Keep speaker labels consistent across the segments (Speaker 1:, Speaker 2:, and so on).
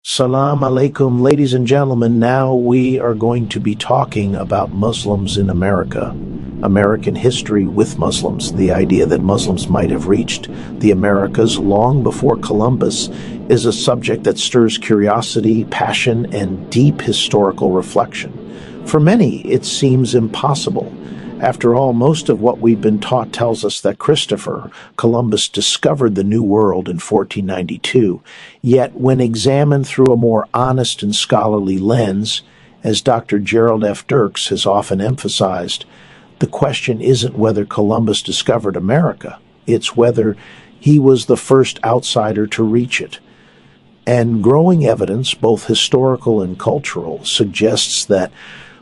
Speaker 1: Salam alaikum, ladies and gentlemen. Now we are going to be talking about Muslims in America, American history with Muslims. The idea that Muslims might have reached the Americas long before Columbus is a subject that stirs curiosity, passion, and deep historical reflection. For many, it seems impossible. After all, most of what we've been taught tells us that Christopher Columbus discovered the New World in 1492. Yet, when examined through a more honest and scholarly lens, as Dr. Jerald F. Dirks has often emphasized, the question isn't whether Columbus discovered America, it's whether he was the first outsider to reach it. And growing evidence, both historical and cultural, suggests that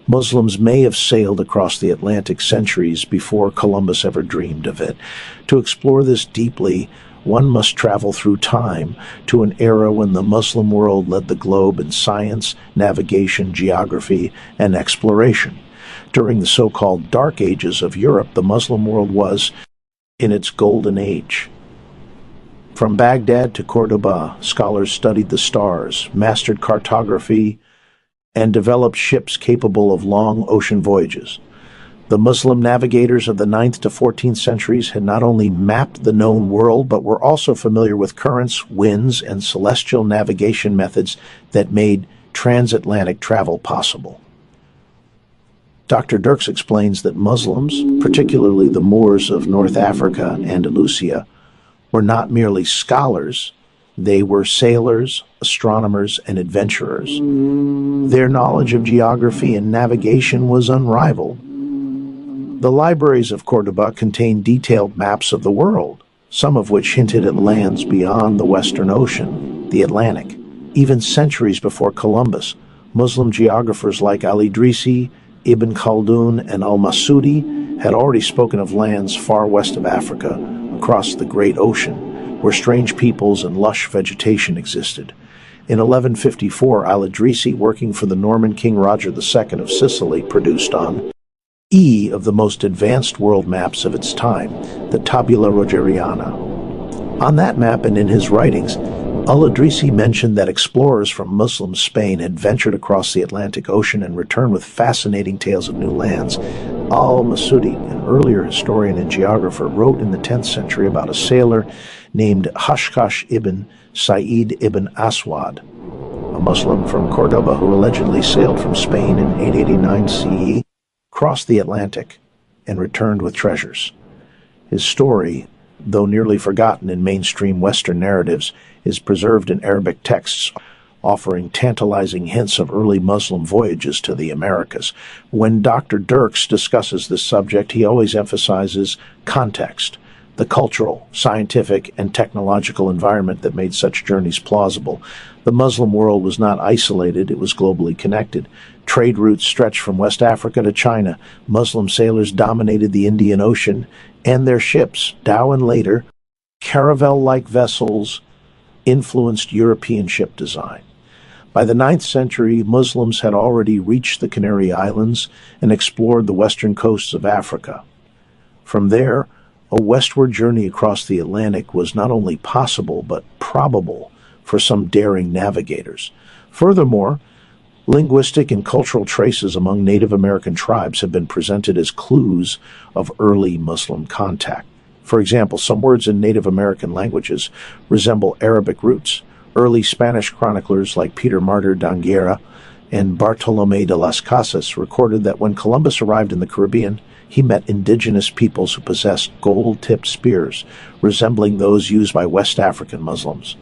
Speaker 1: Muslims may have sailed across the Atlantic centuries before Columbus ever dreamed of it. To explore this deeply, one must travel through time to an era when the Muslim world led the globe in science, navigation, geography, and exploration. During the so-called Dark Ages of Europe, the Muslim world was in its golden age. From Baghdad to Cordoba, scholars studied the stars, mastered cartography, and developed ships capable of long ocean voyages. The Muslim navigators of the 9th to 14th centuries had not only mapped the known world, but were also familiar with currents, winds, and celestial navigation methods that made transatlantic travel possible. Dr. Dirks explains that Muslims, particularly the Moors of North Africa and Andalusia, were not merely scholars. They were sailors, astronomers, and adventurers. Their knowledge of geography and navigation was unrivaled. The libraries of Cordoba contained detailed maps of the world, some of which hinted at lands beyond the Western Ocean, the Atlantic. Even centuries before Columbus, Muslim geographers like al-Idrisi, Ibn Khaldun, and al-Masudi had already spoken of lands far west of Africa, across the Great Ocean, where strange peoples and lush vegetation existed. In 1154, al-Idrisi, working for the Norman King Roger II of Sicily, produced on of the most advanced world maps of its time, the Tabula Rogeriana. On that map and in his writings, al-Idrisi mentioned that explorers from Muslim Spain had ventured across the Atlantic Ocean and returned with fascinating tales of new lands. Al-Masudi, an earlier historian and geographer, wrote in the 10th century about a sailor named Hashkash ibn Sa'id ibn Aswad, a Muslim from Cordoba who allegedly sailed from Spain in 889 CE, crossed the Atlantic, and returned with treasures. His story, though nearly forgotten in mainstream Western narratives, is preserved in Arabic texts, offering tantalizing hints of early Muslim voyages to the Americas. When Dr. Dirks discusses this subject, he always emphasizes context, the cultural, scientific, and technological environment that made such journeys plausible. The Muslim world was not isolated, it was globally connected. Trade routes stretched from West Africa to China. Muslim sailors dominated the Indian Ocean, and their ships, dhow and later, caravel-like vessels, influenced European ship design. By the 9th century, Muslims had already reached the Canary Islands and explored the western coasts of Africa. From there, a westward journey across the Atlantic was not only possible, but probable for some daring navigators. Furthermore, linguistic and cultural traces among Native American tribes have been presented as clues of early Muslim contact. For example, some words in Native American languages resemble Arabic roots. Early Spanish chroniclers like Peter Martyr d'Anghiera and Bartolomé de las Casas recorded that when Columbus arrived in the Caribbean, he met indigenous peoples who possessed gold-tipped spears, resembling those used by West African Muslims.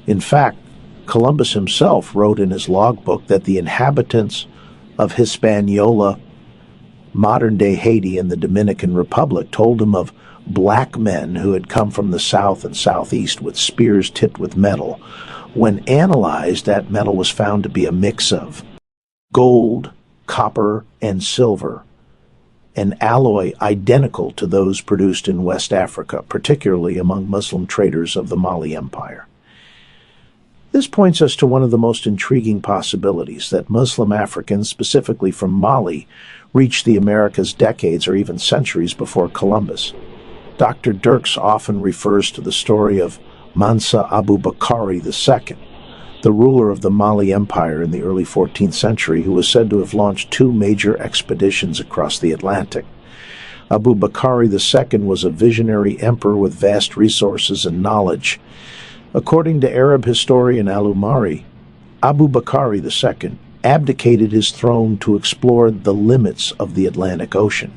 Speaker 1: In fact, Columbus himself wrote in his logbook that the inhabitants of Hispaniola, modern-day Haiti and the Dominican Republic, told him of black men who had come from the south and southeast with spears tipped with metal. When analyzed, that metal was found to be a mix of gold, copper, and silver, an alloy identical to those produced in West Africa, particularly among Muslim traders of the Mali Empire. This points us to one of the most intriguing possibilities, that Muslim Africans, specifically from Mali, reached the Americas decades or even centuries before Columbus. Dr. Dirks often refers to the story of Mansa Abu Bakr II, the ruler of the Mali Empire in the early 14th century, who was said to have launched two major expeditions across the Atlantic. Abu Bakr II was a visionary emperor with vast resources and knowledge. According to Arab historian al-Umari, Abu Bakr II abdicated his throne to explore the limits of the Atlantic Ocean.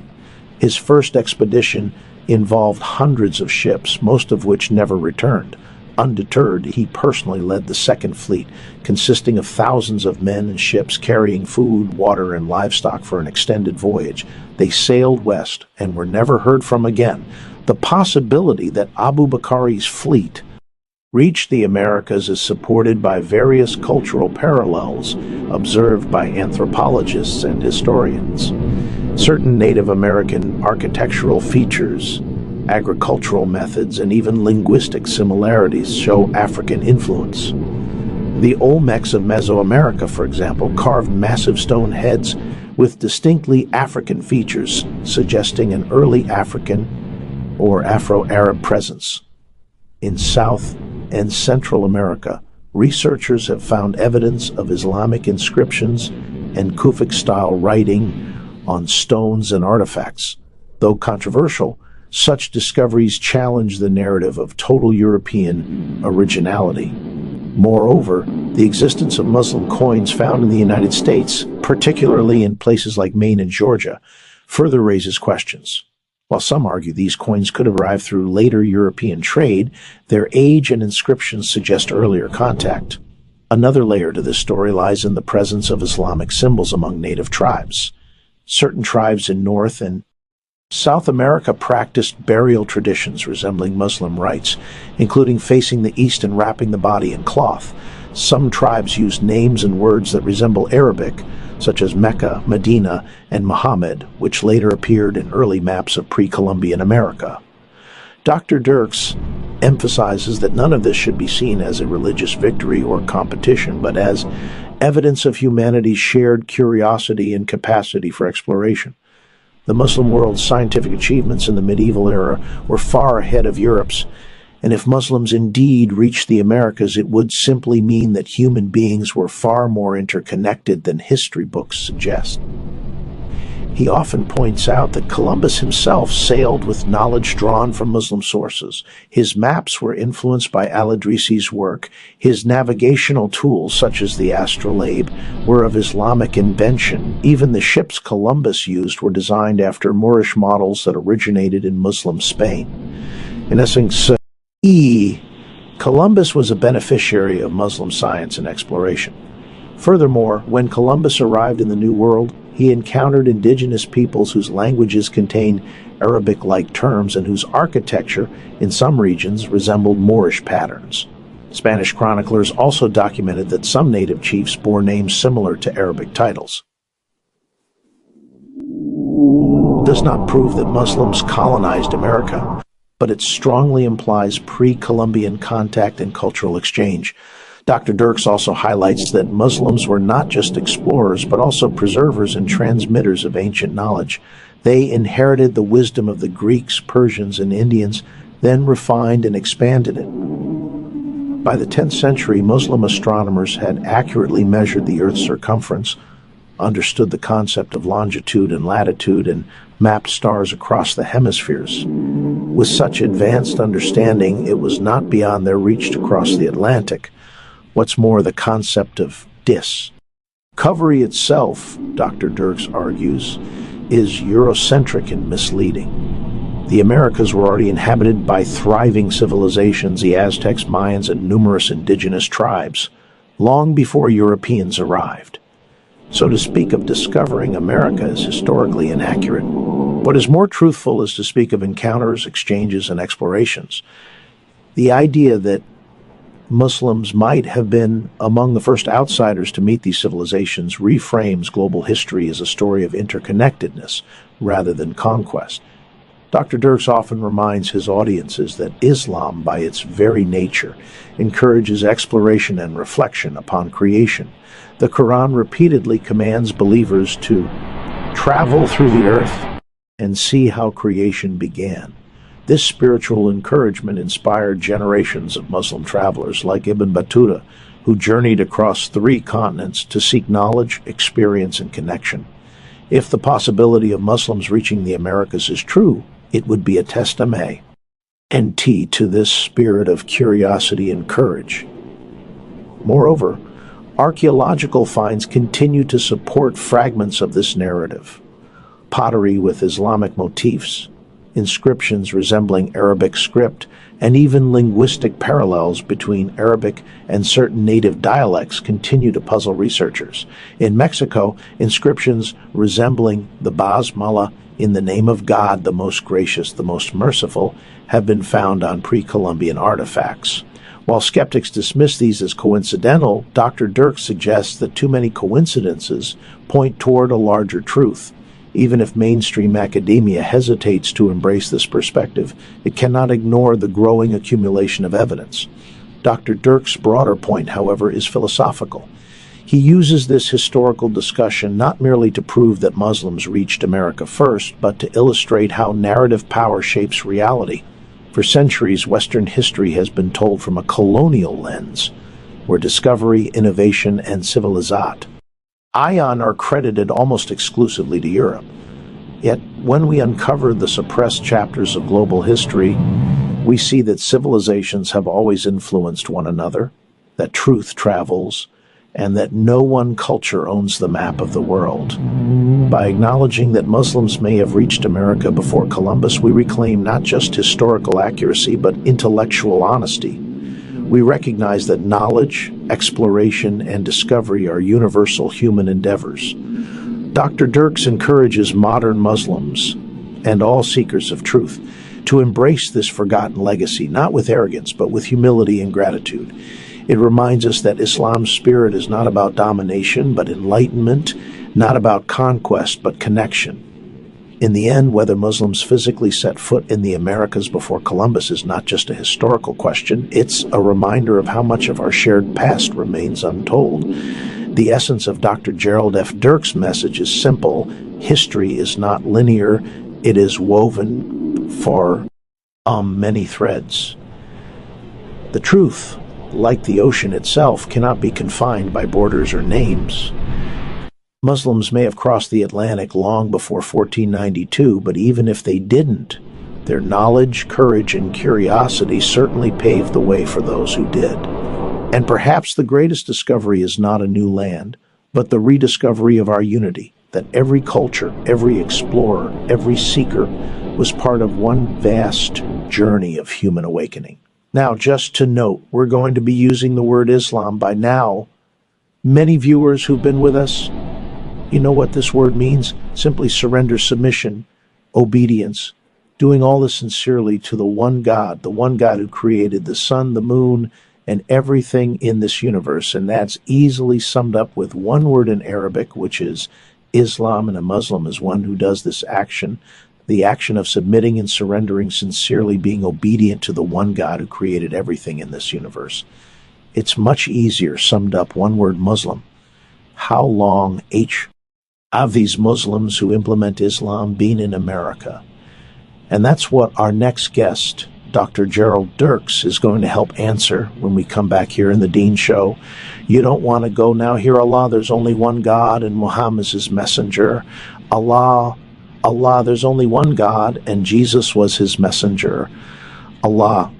Speaker 1: His first expedition involved hundreds of ships, most of which never returned. Undeterred, he personally led the Second Fleet, consisting of thousands of men and ships carrying food, water, and livestock for an extended voyage. They sailed west and were never heard from again. The possibility that Abu Bakr's fleet reached the Americas is supported by various cultural parallels observed by anthropologists and historians. Certain Native American architectural features, agricultural methods, and even linguistic similarities show African influence. The Olmecs of Mesoamerica, for example, carved massive stone heads with distinctly African features, suggesting an early African or Afro-Arab presence. In South and Central America, researchers have found evidence of Islamic inscriptions and Kufic-style writing on stones and artifacts. Though controversial, such discoveries challenge the narrative of total European originality. Moreover, the existence of Muslim coins found in the United States, particularly in places like Maine and Georgia, further raises questions. While some argue these coins could have arrived through later European trade, their age and inscriptions suggest earlier contact. Another layer to this story lies in the presence of Islamic symbols among native tribes. Certain tribes in North and South America practiced burial traditions resembling Muslim rites, including facing the east and wrapping the body in cloth. Some tribes used names and words that resemble Arabic, such as Mecca, Medina, and Muhammad, which later appeared in early maps of pre-Columbian America. Dr. Dirks emphasizes that none of this should be seen as a religious victory or competition, but as evidence of humanity's shared curiosity and capacity for exploration. The Muslim world's scientific achievements in the medieval era were far ahead of Europe's, and if Muslims indeed reached the Americas, it would simply mean that human beings were far more interconnected than history books suggest. He often points out that Columbus himself sailed with knowledge drawn from Muslim sources. His maps were influenced by al-Idrisi's work. His navigational tools, such as the astrolabe, were of Islamic invention. Even the ships Columbus used were designed after Moorish models that originated in Muslim Spain. In essence, Columbus was a beneficiary of Muslim science and exploration. Furthermore, when Columbus arrived in the New World, he encountered indigenous peoples whose languages contained Arabic-like terms and whose architecture, in some regions, resembled Moorish patterns. Spanish chroniclers also documented that some native chiefs bore names similar to Arabic titles. It does not prove that Muslims colonized America, but it strongly implies pre-Columbian contact and cultural exchange. Dr. Dirks also highlights that Muslims were not just explorers, but also preservers and transmitters of ancient knowledge. They inherited the wisdom of the Greeks, Persians, and Indians, then refined and expanded it. By the 10th century, Muslim astronomers had accurately measured the Earth's circumference, understood the concept of longitude and latitude, and mapped stars across the hemispheres. With such advanced understanding, it was not beyond their reach to cross the Atlantic. What's more, the concept of discovery itself, Dr. Dirks argues, is Eurocentric and misleading. The Americas were already inhabited by thriving civilizations, the Aztecs, Mayans, and numerous indigenous tribes, long before Europeans arrived. So to speak of discovering America is historically inaccurate. What is more truthful is to speak of encounters, exchanges, and explorations. The idea that Muslims might have been among the first outsiders to meet these civilizations reframes global history as a story of interconnectedness rather than conquest. Dr. Dirks often reminds his audiences that Islam, by its very nature, encourages exploration and reflection upon creation. The Quran repeatedly commands believers to travel through the earth and see how creation began. This spiritual encouragement inspired generations of Muslim travelers like Ibn Battuta, who journeyed across 3 continents to seek knowledge, experience, and connection. If the possibility of Muslims reaching the Americas is true, it would be a testament to this spirit of curiosity and courage. Moreover, archaeological finds continue to support fragments of this narrative. Pottery with Islamic motifs, inscriptions resembling Arabic script, and even linguistic parallels between Arabic and certain native dialects continue to puzzle researchers. In Mexico, inscriptions resembling the basmala, "In the name of God, the most gracious, the most merciful," have been found on pre-Columbian artifacts. While skeptics dismiss these as coincidental, Dr. Dirks suggests that too many coincidences point toward a larger truth. Even if mainstream academia hesitates to embrace this perspective, it cannot ignore the growing accumulation of evidence. Dr. Dirks' broader point, however, is philosophical. He uses this historical discussion not merely to prove that Muslims reached America first, but to illustrate how narrative power shapes reality. For centuries, Western history has been told from a colonial lens, where discovery, innovation, and civilization are credited almost exclusively to Europe. Yet, when we uncover the suppressed chapters of global history, we see that civilizations have always influenced one another, that truth travels, and that no one culture owns the map of the world. By acknowledging that Muslims may have reached America before Columbus, we reclaim not just historical accuracy, but intellectual honesty. We recognize that knowledge, exploration, and discovery are universal human endeavors. Dr. Dirks encourages modern Muslims and all seekers of truth to embrace this forgotten legacy, not with arrogance, but with humility and gratitude. It reminds us that Islam's spirit is not about domination, but enlightenment, not about conquest, but connection. In the end, whether Muslims physically set foot in the Americas before Columbus is not just a historical question, it's a reminder of how much of our shared past remains untold. The essence of Dr. Jerald F. Dirks' message is simple. History is not linear, it is woven for many threads. The truth, like the ocean itself, cannot be confined by borders or names. Muslims may have crossed the Atlantic long before 1492, but even if they didn't, their knowledge, courage, and curiosity certainly paved the way for those who did. And perhaps the greatest discovery is not a new land, but the rediscovery of our unity, that every culture, every explorer, every seeker was part of one vast journey of human awakening. Now, just to note, we're going to be using the word Islam. By now, many viewers who've been with us, you know what this word means? Simply surrender, submission, obedience, doing all this sincerely to the one God who created the sun, the moon, and everything in this universe. And that's easily summed up with one word in Arabic, which is Islam, and a Muslim is one who does this action, the action of submitting and surrendering sincerely, being obedient to the one God who created everything in this universe. It's much easier summed up, one word, Muslim. How long have these Muslims who implement Islam been in America? And that's what our next guest, Dr. Jerald Dirks, is going to help answer when we come back here in the Dean Show. You don't want to go, now hear Allah, there's only one God and Muhammad is his messenger. Allah, there's only one God and Jesus was his messenger. Allah,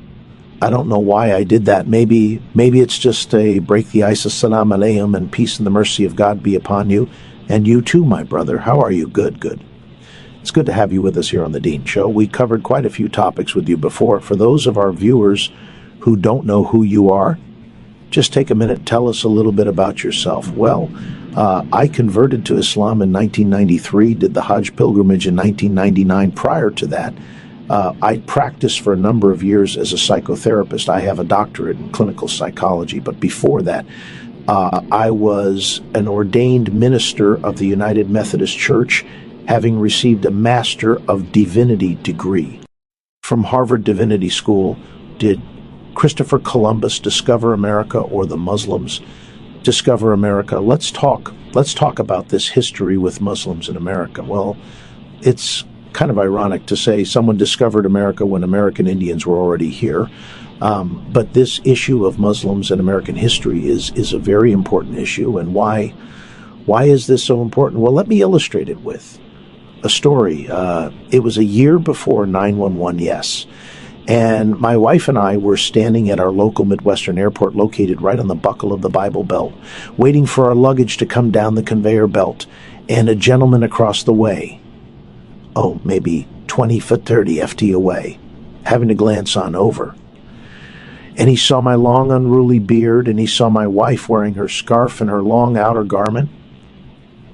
Speaker 1: I don't know why I did that. Maybe it's just a break the ice, assalamu alaykum, and peace and the mercy of God be upon you. And you too, my brother. How are you? Good. It's good to have you with us here on The Dean Show. We covered quite a few topics with you before. For those of our viewers who don't know who you are, just take a minute, tell us a little bit about yourself. Well, I converted to Islam in 1993, did the Hajj pilgrimage in 1999. Prior to that, I practiced for a number of years as a psychotherapist. I have a doctorate in clinical psychology, but before that, I was an ordained minister of the United Methodist Church, having received a Master of Divinity degree. From Harvard Divinity School, did Christopher Columbus discover America or the Muslims discover America? Let's talk about this history with Muslims in America. Well, it's kind of ironic to say someone discovered America when American Indians were already here. But this issue of Muslims in American history is a very important issue. And why is this so important? Well, let me illustrate it with a story. It was a year before 9/11, yes. And my wife and I were standing at our local Midwestern airport located right on the buckle of the Bible Belt, waiting for our luggage to come down the conveyor belt. And a gentleman across the way, maybe 20 foot 30 FT away, having to glance on over. And he saw my long unruly beard, and he saw my wife wearing her scarf and her long outer garment.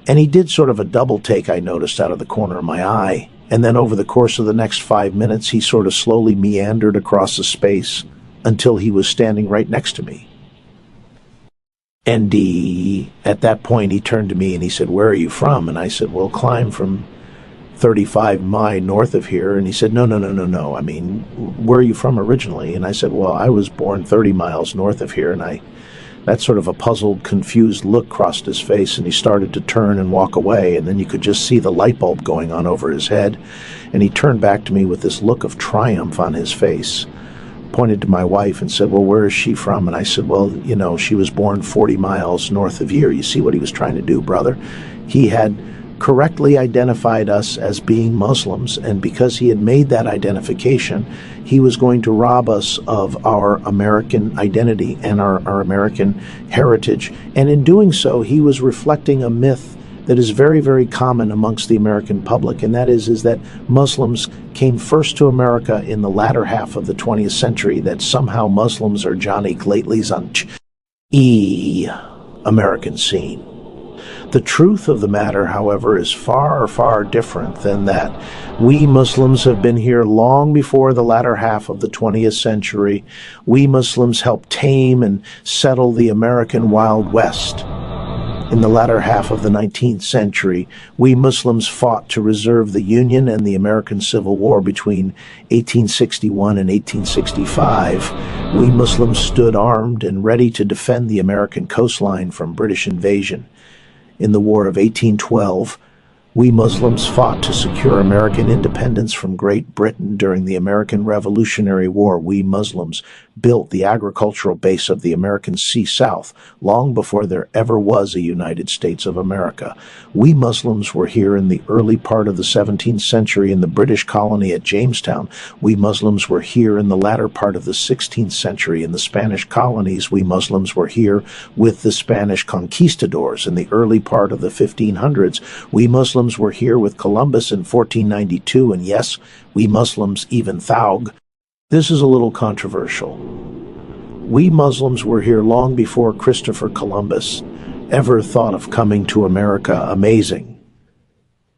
Speaker 1: And he did sort of a double take, I noticed, out of the corner of my eye. And then over the course of the next 5 minutes, he sort of slowly meandered across the space until he was standing right next to me. And at that point, he turned to me and he said, "Where are you from?" And I said, "Well, climb from 35 miles north of here." And he said, No. I mean, where are you from originally? And I said, "Well, I was born 30 miles north of here." And that sort of a puzzled, confused look crossed his face, and he started to turn and walk away. And then you could just see the light bulb going on over his head. And he turned back to me with this look of triumph on his face, pointed to my wife and said, "Well, where is she from?" And I said, "Well, she was born 40 miles north of here." You see what he was trying to do, brother? He had correctly identified us as being Muslims, and because he had made that identification, he was going to rob us of our American identity and our American heritage. And in doing so, he was reflecting a myth that is very, very common amongst the American public, and that is that Muslims came first to America in the latter half of the 20th century, that somehow Muslims are Johnny-come-latelys on American scene. The truth of the matter, however, is far, far different than that. We Muslims have been here long before the latter half of the 20th century. We Muslims helped tame and settle the American Wild West. In the latter half of the 19th century, we Muslims fought to reserve the Union and the American Civil War between 1861 and 1865. We Muslims stood armed and ready to defend the American coastline from British invasion. In the War of 1812, we Muslims fought to secure American independence from Great Britain during the American Revolutionary War. We Muslims built the agricultural base of the American Sea South long before there ever was a United States of America. We Muslims were here in the early part of the 17th century in the British colony at Jamestown. We Muslims were here in the latter part of the 16th century in the Spanish colonies. We Muslims were here with the Spanish conquistadors in the early part of the 1500s. We Muslims were here with Columbus in 1492, and yes, we Muslims even Thaug. This is a little controversial. We Muslims were here long before Christopher Columbus ever thought of coming to America. Amazing.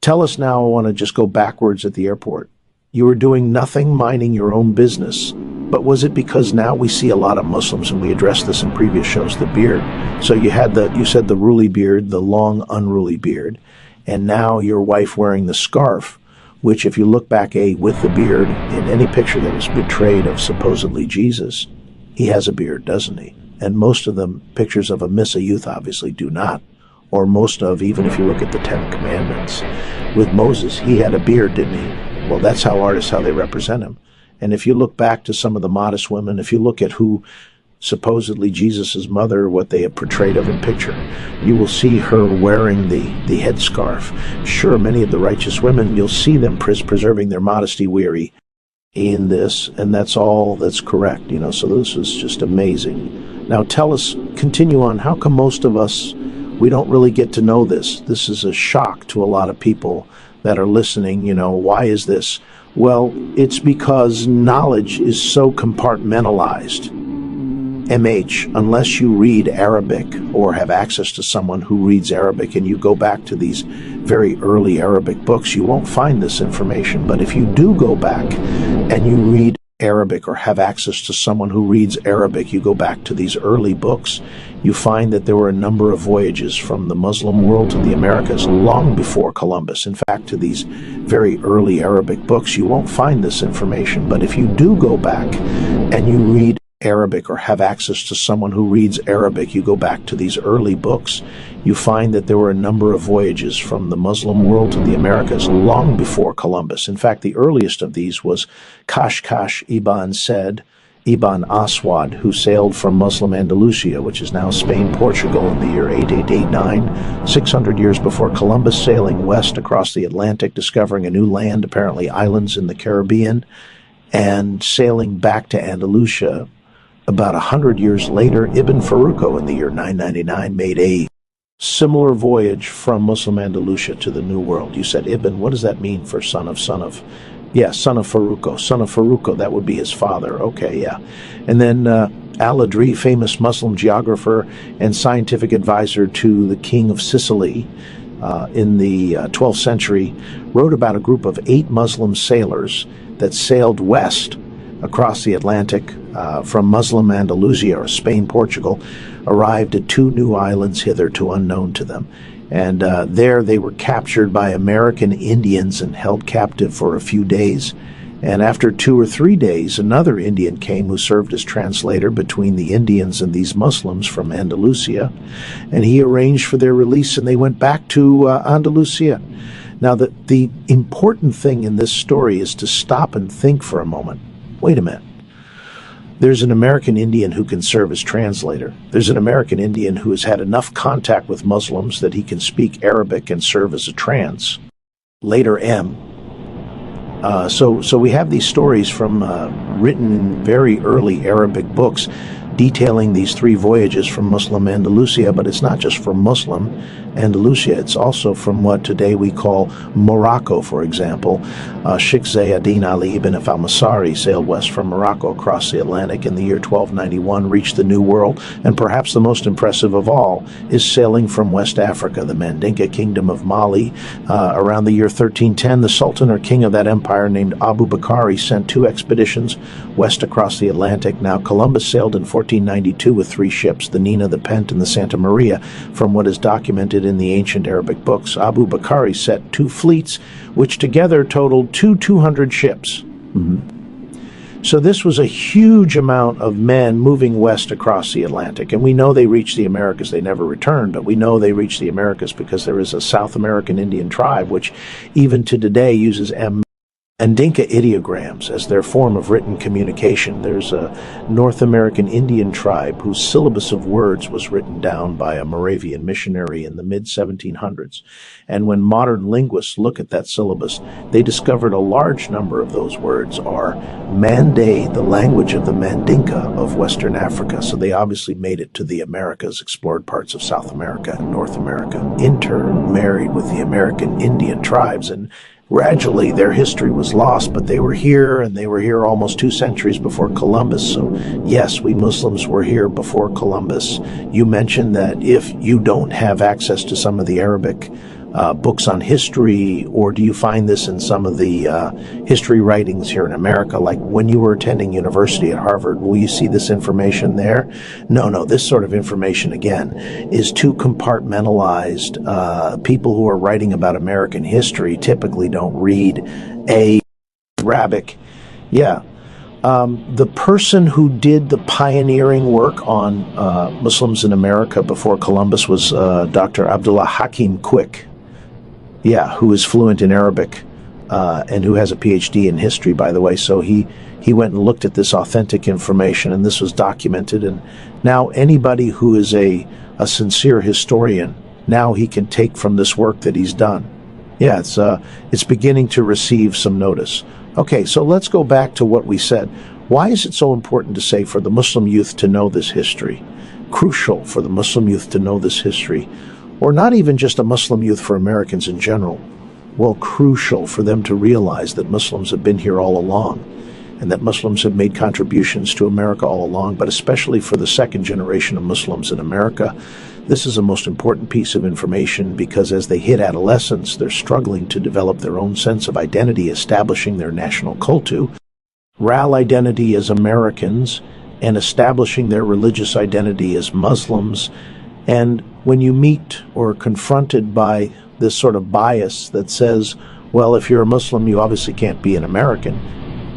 Speaker 1: Tell us now, I want to just go backwards at the airport. You were doing nothing, minding your own business. But was it because now we see a lot of Muslims, and we addressed this in previous shows, the beard. So you said the ruly beard, the long unruly beard, and now your wife wearing the scarf, which if you look back with the beard, in any picture that was portrayed of supposedly Jesus, he has a beard, doesn't he? And most of the pictures of a Missa youth obviously do not. Or most of, even if you look at the Ten Commandments. With Moses, he had a beard, didn't he? Well, that's how artists, how they represent him. And if you look back to some of the modest women, if you look at who supposedly Jesus' mother, what they have portrayed of in picture, you will see her wearing the headscarf. Sure, many of the righteous women, you'll see them preserving their modesty weary in this, and that's all that's correct, so this is just amazing. Now tell us, continue on, how come most of us, we don't really get to know this? This is a shock to a lot of people that are listening, why is this? Well, it's because knowledge is so compartmentalized. Unless you read Arabic or have access to someone who reads Arabic and you go back to these very early Arabic books, you won't find this information. But if you do go back and you read Arabic or have access to someone who reads Arabic, you go back to these early books, you find that there were a number of voyages from the Muslim world to the Americas long before Columbus. In fact, to these very early Arabic books, you won't find this information. But if you do go back and you read Arabic or have access to someone who reads Arabic, you go back to these early books, you find that there were a number of voyages from the Muslim world to the Americas long before Columbus. In fact, the earliest of these was Kashkash Ibn Said, Ibn Aswad, who sailed from Muslim Andalusia, which is now Spain, Portugal, in the year 8889, 600 years before Columbus, sailing west across the Atlantic, discovering a new land, apparently islands in the Caribbean, and sailing back to Andalusia. About 100 years later, Ibn Faruko, in the year 999, made a similar voyage from Muslim Andalusia to the New World. You said Ibn, what does that mean for son of? Yeah, son of Faruko, that would be his father. Okay, yeah. And then Al-Adri, famous Muslim geographer and scientific advisor to the king of Sicily in the 12th century, wrote about a group of 8 Muslim sailors that sailed west across the Atlantic from Muslim Andalusia, or Spain, Portugal, arrived at 2 new islands hitherto unknown to them. And there they were captured by American Indians and held captive for a few days. And after 2 or 3 days, another Indian came who served as translator between the Indians and these Muslims from Andalusia. And he arranged for their release, and they went back to Andalusia. Now, the important thing in this story is to stop and think for a moment. Wait a minute. There's an American Indian who can serve as translator. There's an American Indian who has had enough contact with Muslims that he can speak Arabic and serve as a trans. Later M. So we have these stories from written in very early Arabic books detailing these 3 voyages from Muslim Andalusia, but it's not just from Muslim Andalusia, it's also from what today we call Morocco, for example. Sheikh Zayed Ali ibn al-Masari sailed west from Morocco across the Atlantic in the year 1291, reached the New World, and perhaps the most impressive of all is sailing from West Africa, the Mandinka kingdom of Mali. Around the year 1310, the Sultan or king of that empire named Abu Bakr sent 2 expeditions west across the Atlantic. Now, Columbus sailed in 1492 with 3 ships, the Nina, the Pent, and the Santa Maria, from what is documented in the ancient Arabic books. Abu Bakr set 2 fleets, which together totaled 200 ships. So this was a huge amount of men moving west across the Atlantic. And we know they reached the Americas. They never returned, but we know they reached the Americas because there is a South American Indian tribe, which even to today uses Mandinka ideograms as their form of written communication. There's a North American Indian tribe whose syllabus of words was written down by a Moravian missionary in the mid-1700s. And when modern linguists look at that syllabus, they discovered a large number of those words are Mande, the language of the Mandinka of Western Africa. So they obviously made it to the Americas, explored parts of South America and North America, intermarried with the American Indian tribes, and gradually, their history was lost, but they were here, and they were here almost 2 centuries before Columbus. So, yes, we Muslims were here before Columbus. You mentioned that if you don't have access to some of the Arabic books on history, or do you find this in some of the history writings here in America, like when you were attending university at Harvard, will you see this information there? No, this sort of information, again, is too compartmentalized. People who are writing about American history typically don't read Arabic. Yeah. The person who did the pioneering work on Muslims in America before Columbus was Dr. Abdullah Hakim Quick. Yeah, who is fluent in Arabic and who has a PhD in history, by the way. So he went and looked at this authentic information, and this was documented. And now anybody who is a sincere historian, now he can take from this work that he's done. Yeah, it's beginning to receive some notice. Okay, so let's go back to what we said. Why is it so important to say for the Muslim youth to know this history? Crucial for the Muslim youth to know this history. Or not even just a Muslim youth, for Americans in general. Well, crucial for them to realize that Muslims have been here all along, and that Muslims have made contributions to America all along, but especially for the second generation of Muslims in America. This is a most important piece of information because as they hit adolescence, they're struggling to develop their own sense of identity, establishing their national cultu, RAL identity as Americans, and establishing their religious identity as Muslims. And when you meet or are confronted by this sort of bias that says, well, if you're a Muslim, you obviously can't be an American,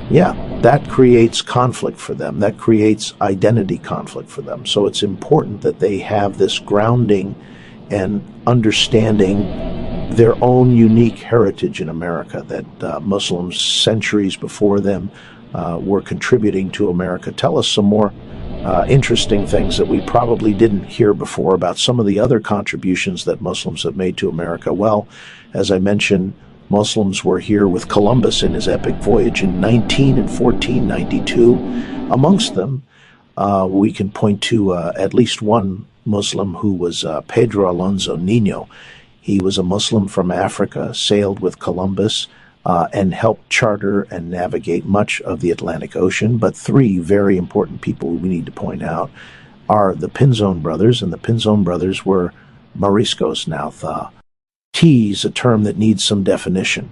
Speaker 1: yeah, that creates conflict for them. That creates identity conflict for them. So it's important that they have this grounding and understanding their own unique heritage in America, that Muslims centuries before them were contributing to America. Tell us some more interesting things that we probably didn't hear before about some of the other contributions that Muslims have made to America. Well, as I mentioned, Muslims were here with Columbus in his epic voyage in 19 and 1492. Amongst them, we can point to at least one Muslim who was Pedro Alonso Nino. He was a Muslim from Africa, sailed with Columbus, and helped charter and navigate much of the Atlantic Ocean. But three very important people we need to point out are the Pinzon brothers, and the Pinzon brothers were Moriscos. Now, the T is a term that needs some definition.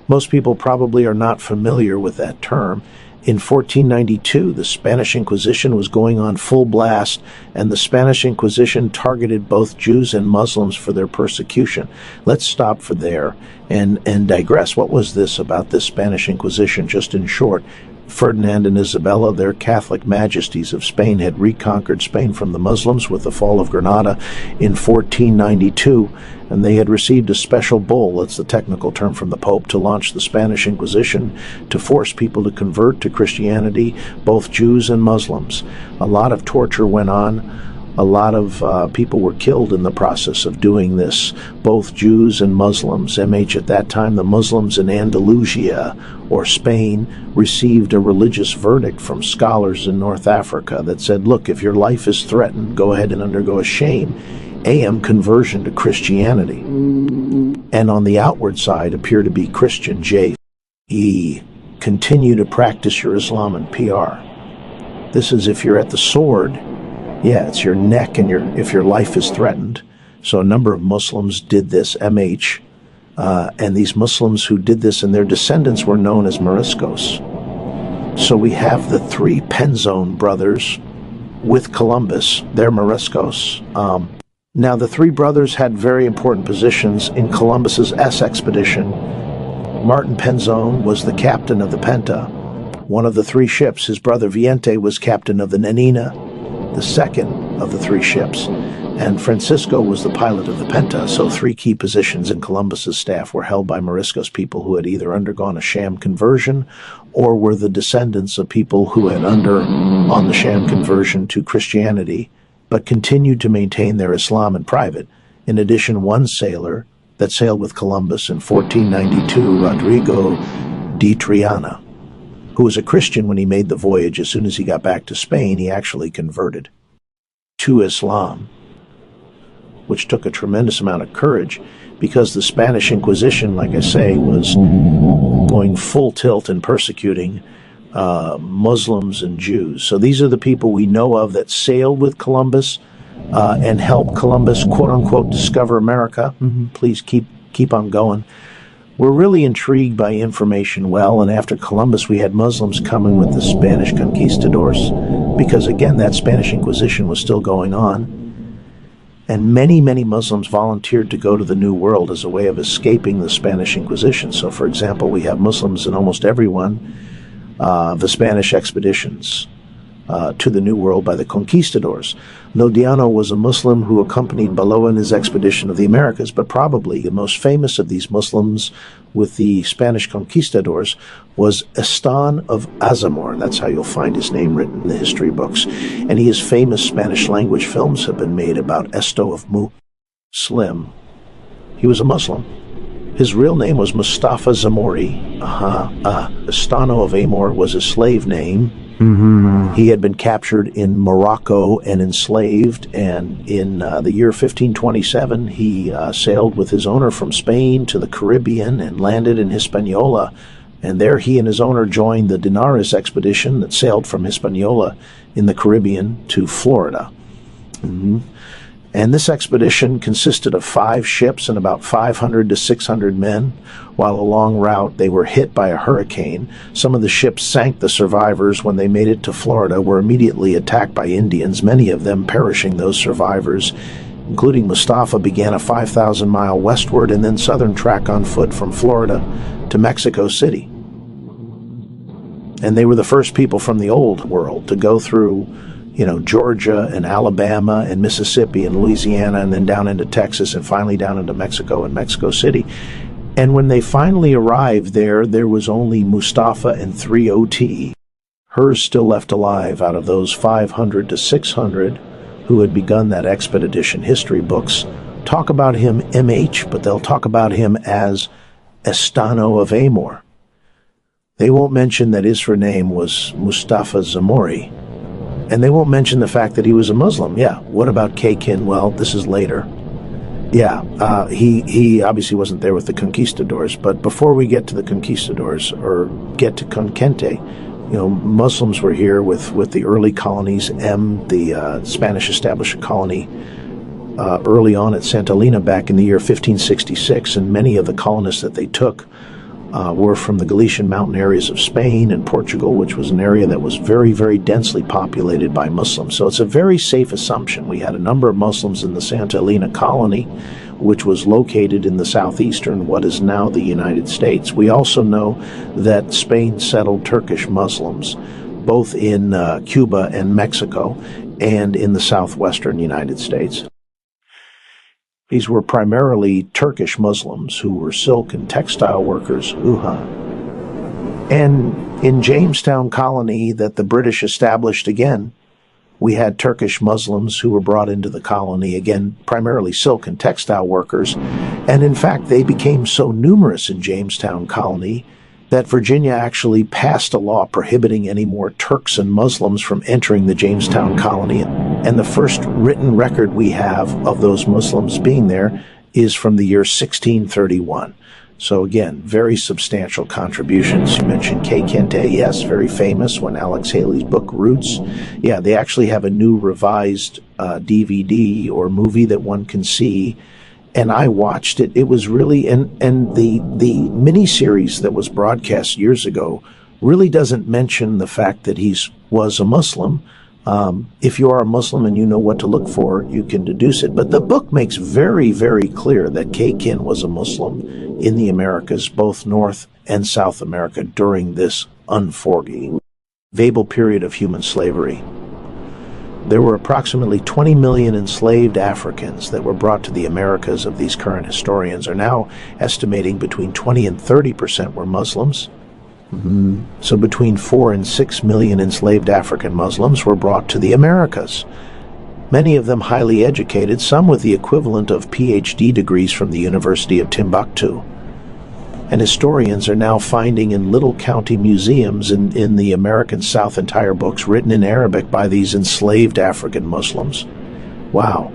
Speaker 1: Most people probably are not familiar with that term. In 1492, the Spanish Inquisition was going on full blast, and the Spanish Inquisition targeted both Jews and Muslims for their persecution. Let's stop for there and digress. What was this about this Spanish Inquisition? Just in short, Ferdinand and Isabella, their Catholic majesties of Spain, had reconquered Spain from the Muslims with the fall of Granada in 1492, and they had received a special bull, that's the technical term, from the Pope to launch the Spanish Inquisition to force people to convert to Christianity, both Jews and Muslims. A lot of torture went on. A lot of people were killed in the process of doing this, both Jews and Muslims. At that time, the Muslims in Andalusia, or Spain, received a religious verdict from scholars in North Africa that said, look, if your life is threatened, go ahead and undergo a shame, conversion to Christianity. And on the outward side appear to be Christian, J.E. Continue to practice your Islam and PR. This is if you're at the sword. Yeah, it's your neck and if your life is threatened. So a number of Muslims did this, and these Muslims who did this and their descendants were known as Moriscos. So we have the three Pinzon brothers with Columbus. They're Moriscos. Now, the three brothers had very important positions in Columbus's expedition. Martin Pinzon was the captain of the Penta, one of the three ships. His brother Viente was captain of the Nanina, the second of the three ships, and Francisco was the pilot of the Penta. So three key positions in Columbus's staff were held by Moriscos, people who had either undergone a sham conversion or were the descendants of people who had undergone the sham conversion to Christianity, but continued to maintain their Islam in private. In addition, one sailor that sailed with Columbus in 1492, Rodrigo de Triana, who was a Christian when he made the voyage. As soon as he got back to Spain, he actually converted to Islam, which took a tremendous amount of courage because the Spanish Inquisition, like I say, was going full tilt and persecuting Muslims and Jews. So these are the people we know of that sailed with Columbus and helped Columbus, quote-unquote, discover America. Please keep on going. We're really intrigued by information, and after Columbus we had Muslims coming with the Spanish conquistadors, because again, that Spanish Inquisition was still going on, and many Muslims volunteered to go to the New World as a way of escaping the Spanish Inquisition. So, for example, we have Muslims in almost every one of the Spanish expeditions to the New World by the conquistadors. Nodiano was a Muslim who accompanied Balboa in his expedition of the Americas, but probably the most famous of these Muslims with the Spanish conquistadors was Estan of Azamor. That's how you'll find his name written in the history books. And he has famous Spanish language films have been made about Esto of Muslim. He was a Muslim. His real name was Mustafa Zamori. Estano of Amor was his slave name. He had been captured in Morocco and enslaved, and in the year 1527 he sailed with his owner from Spain to the Caribbean and landed in Hispaniola, and there he and his owner joined the Dinares expedition that sailed from Hispaniola in the Caribbean to Florida. And this expedition consisted of 5 ships and about 500 to 600 men. While along route, they were hit by a hurricane. Some of the ships sank. The survivors, when they made it to Florida, were immediately attacked by Indians, many of them perishing. Those survivors, including Mustafa, began a 5,000-mile westward and then southern track on foot from Florida to Mexico City. And they were the first people from the old world to go through Georgia and Alabama and Mississippi and Louisiana, and then down into Texas and finally down into Mexico and Mexico City. And when they finally arrived there was only Mustafa and 3 OT, hers still left alive out of those 500 to 600 who had begun that expedition. History books talk about him MH, but they'll talk about him as Estano of Amor. They won't mention that his name was Mustafa Zamori. And they won't mention the fact that he was a Muslim. Yeah, what about Kakin? Well, this is later. Yeah, he obviously wasn't there with the conquistadors, but before we get to the conquistadors or get to Conquente, Muslims were here with the early colonies. The Spanish established a colony early on at Santa Elena back in the year 1566, and many of the colonists that they took were from the Galician mountain areas of Spain and Portugal, which was an area that was very, very densely populated by Muslims. So it's a very safe assumption. We had a number of Muslims in the Santa Elena colony, which was located in the southeastern, what is now the United States. We also know that Spain settled Turkish Muslims, both in Cuba and Mexico, and in the southwestern United States. These were primarily Turkish Muslims who were silk and textile workers. And in Jamestown colony that the British established again, we had Turkish Muslims who were brought into the colony, again, primarily silk and textile workers. And in fact, they became so numerous in Jamestown colony that Virginia actually passed a law prohibiting any more Turks and Muslims from entering the Jamestown colony. And the first written record we have of those Muslims being there is from the year 1631. So again, very substantial contributions. You mentioned Kay Kente, yes, very famous when Alex Haley's book Roots. Yeah, they actually have a new revised DVD or movie that one can see. And I watched it. It was really, and the miniseries that was broadcast years ago really doesn't mention the fact that he was a Muslim. If you are a Muslim and you know what to look for, you can deduce it. But the book makes very, very clear that Kakin was a Muslim in the Americas, both North and South America, during this unforgiving period of human slavery. There were approximately 20 million enslaved Africans that were brought to the Americas. Of these, current historians are now estimating between 20 and 30% were Muslims. So between 4 and 6 million enslaved African Muslims were brought to the Americas. Many of them highly educated, some with the equivalent of PhD degrees from the University of Timbuktu. And historians are now finding in little county museums in the American South entire books written in Arabic by these enslaved African Muslims. Wow.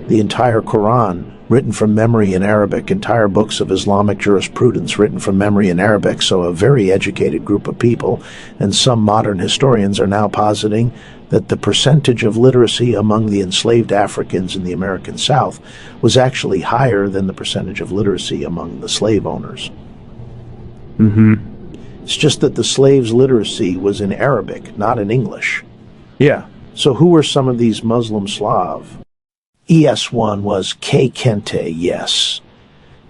Speaker 1: The entire Quran written from memory in Arabic, entire books of Islamic jurisprudence written from memory in Arabic, so a very educated group of people. And some modern historians are now positing that the percentage of literacy among the enslaved Africans in the American South was actually higher than the percentage of literacy among the slave owners. It's just that the slaves' literacy was in Arabic, not in English.
Speaker 2: Yeah.
Speaker 1: So who were some of these Muslim Slav? ES1 was Kay Kente, yes.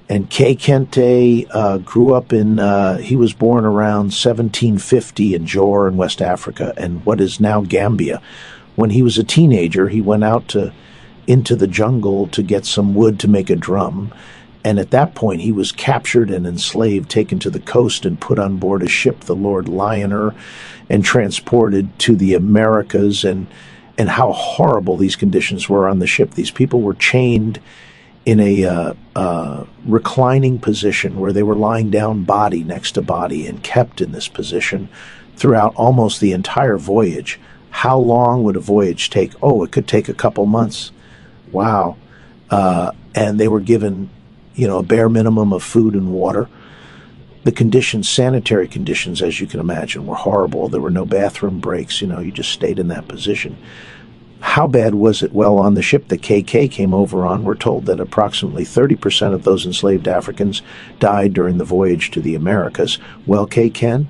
Speaker 1: And Kay Kente grew up he was born around 1750 in Jor in West Africa and what is now Gambia. When he was a teenager, he went out into the jungle to get some wood to make a drum. And at that point, he was captured and enslaved, taken to the coast and put on board a ship, the Lord Lioner, and transported to the Americas. And how horrible these conditions were on the ship. These people were chained in a reclining position where they were lying down body next to body and kept in this position throughout almost the entire voyage. How long would a voyage take? Oh, it could take a couple months. Wow. And they were given a bare minimum of food and water. The conditions, sanitary conditions, as you can imagine, were horrible. There were no bathroom breaks. You just stayed in that position. How bad was it? Well, on the ship the KK came over on, we're told that approximately 30% of those enslaved Africans died during the voyage to the Americas. Well, Ken,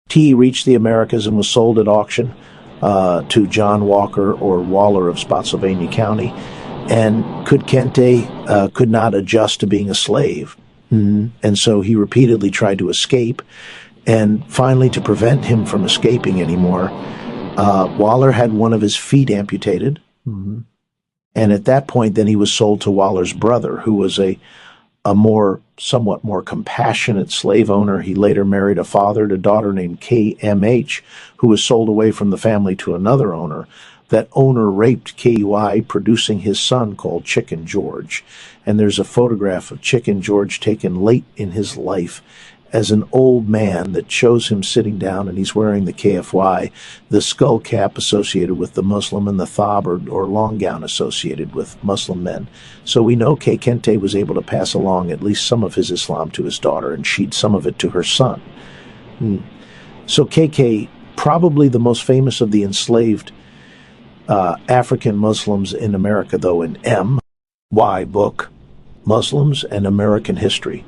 Speaker 1: T reached the Americas and was sold at auction to John Walker or Waller of Spotsylvania County. And Kente could not adjust to being a slave. And so he repeatedly tried to escape. And finally, to prevent him from escaping anymore, Waller had one of his feet amputated. And at that point, then he was sold to Waller's brother, who was a a somewhat more compassionate slave owner. He later married a father-to-daughter named KMH, who was sold away from the family to another owner. That owner raped KUI, producing his son called Chicken George. And there's a photograph of Chicken George taken late in his life as an old man that shows him sitting down, and he's wearing the KFY, the skull cap associated with the Muslim, and the thob or long gown associated with Muslim men. So we know K. Kente was able to pass along at least some of his Islam to his daughter, and she'd some of it to her son. So KK, probably the most famous of the enslaved African Muslims in America, though, in M.Y. book, Muslims and American History.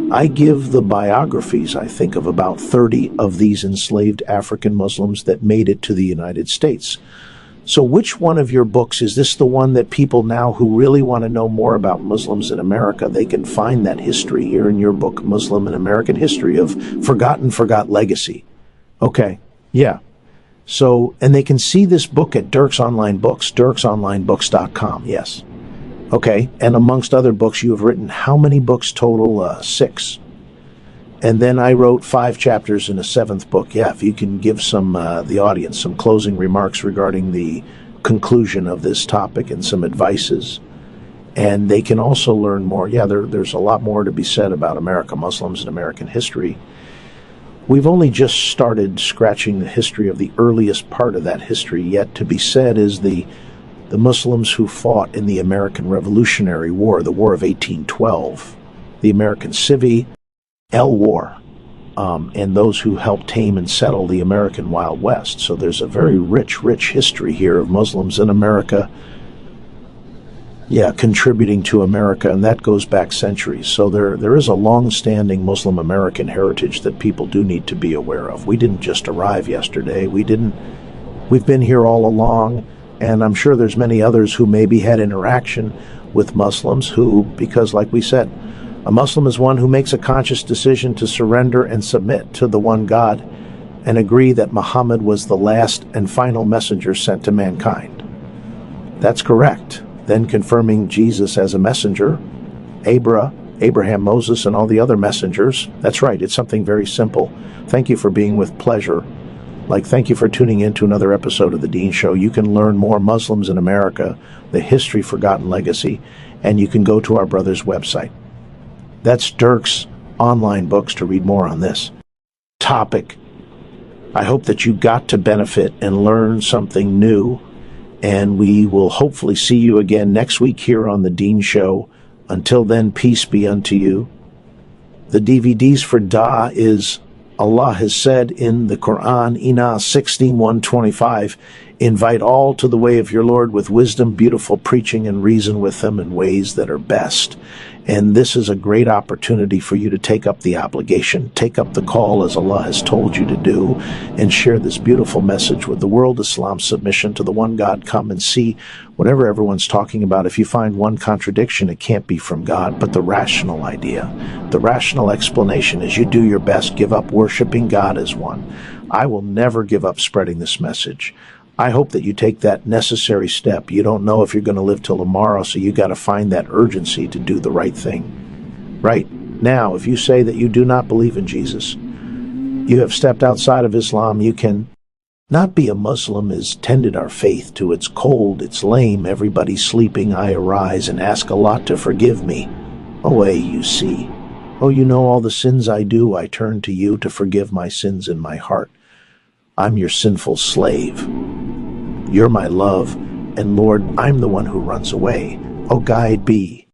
Speaker 1: I give the biographies, I think, of about 30 of these enslaved African Muslims that made it to the United States. So which one of your books, is this the one that people now who really want to know more about Muslims in America, they can find that history here in your book, Muslim and American History of Forgot Legacy? Okay, yeah. So, and they can see this book at Dirks Online Books, dirksonlinebooks.com, yes. Okay, and amongst other books, you have written how many books total? 6. And then I wrote 5 chapters in a 7th book. Yeah, if you can give the audience some closing remarks regarding the conclusion of this topic and some advices. And they can also learn more. Yeah, there's a lot more to be said about America, Muslims, and American history. We've only just started scratching the history of the earliest part of that history. Yet to be said is the Muslims who fought in the American Revolutionary War, the War of 1812, the American Civil War, and those who helped tame and settle the American Wild West. So there's a very rich history here of Muslims in America, contributing to America, and that goes back centuries. So there is a long-standing Muslim American heritage that people do need to be aware of. We didn't just arrive yesterday. We've been here all along. And I'm sure there's many others who maybe had interaction with Muslims who, because like we said, a Muslim is one who makes a conscious decision to surrender and submit to the one God and agree that Muhammad was the last and final messenger sent to mankind. That's correct. Then confirming Jesus as a messenger, Abraham, Moses, and all the other messengers. That's right. It's something very simple. Thank you for being with pleasure. Thank you for tuning in to another episode of The Dean Show. You can learn more Muslims in America, the history, forgotten legacy, and you can go to our brother's website. That's Dirks Online Books to read more on this topic. I hope that you got to benefit and learn something new, and we will hopefully see you again next week here on The Dean Show. Until then, peace be unto you. The DVDs for Da is Allah has said in the Quran, Ina 16:125, invite all to the way of your Lord with wisdom, beautiful preaching, and reason with them in ways that are best. And this is a great opportunity for you to take up the obligation, take up the call as Allah has told you to do, and share this beautiful message with the world. Islam's submission to the one God. Come and see whatever everyone's talking about. If you find one contradiction, it can't be from God, but the rational idea, the rational explanation is you do your best, give up worshiping God as one. I will never give up spreading this message. I hope that you take that necessary step. You don't know if you're going to live till tomorrow, so you got to find that urgency to do the right thing. Right now, if you say that you do not believe in Jesus, you have stepped outside of Islam. You can not be a Muslim is tended our faith to its cold, it's lame, everybody's sleeping, I arise and ask Allah to forgive me. Away, you see. Oh, you know all the sins I do, I turn to you to forgive my sins in my heart. I'm your sinful slave. You're my love, and Lord, I'm the one who runs away. Oh, guide be.